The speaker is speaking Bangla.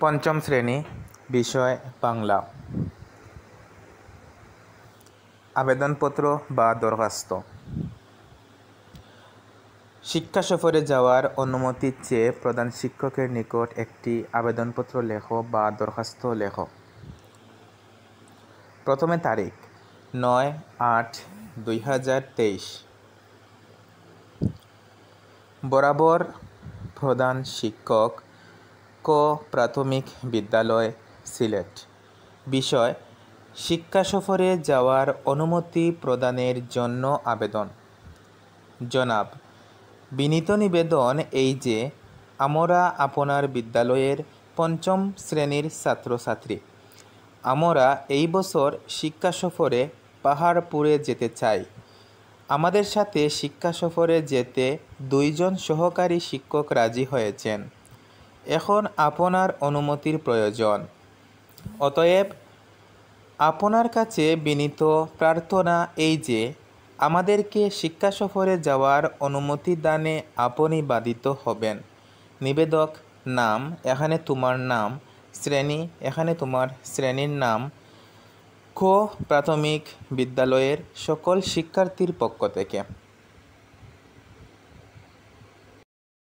পঞ্চম শ্রেণী, বিষয় বাংলা। আবেদনপত্র বা দরখাস্ত। শিক্ষা সফরে যাওয়ার অনুমতি চেয়ে প্রধান শিক্ষকের নিকট একটি আবেদনপত্র লেখো বা দরখাস্ত লেখো। প্রথমে তারিখ 9/8/2023। বরাবর প্রধান শিক্ষক, ক প্রাথমিক বিদ্যালয়, সিলেট। বিষয় শিক্ষা সফরে যাওয়ার অনুমতি প্রদানের জন্য আবেদন। জনাব, বিনীত নিবেদন এই যে আমরা আপনার বিদ্যালয়ের পঞ্চম শ্রেণীর ছাত্রছাত্রী। আমরা এই বছর শিক্ষা সফরে পাহাড়পুরে যেতে চাই। আমাদের সাথে শিক্ষা সফরে যেতে 2 জন সহকারী শিক্ষক রাজি হয়েছেন। এখন আপনার অনুমতির প্রয়োজন। অতএব আপনার কাছে বিনীত প্রার্থনা এই যে আমাদেরকে শিক্ষা সফরে যাওয়ার অনুমতি দানে আপনি বাধিত হবেন। নিবেদক নাম, এখানে তোমার নাম। শ্রেণী, এখানে তোমার শ্রেণীর নাম। ক প্রাথমিক বিদ্যালয়ের সকল শিক্ষার্থীর পক্ষ থেকে।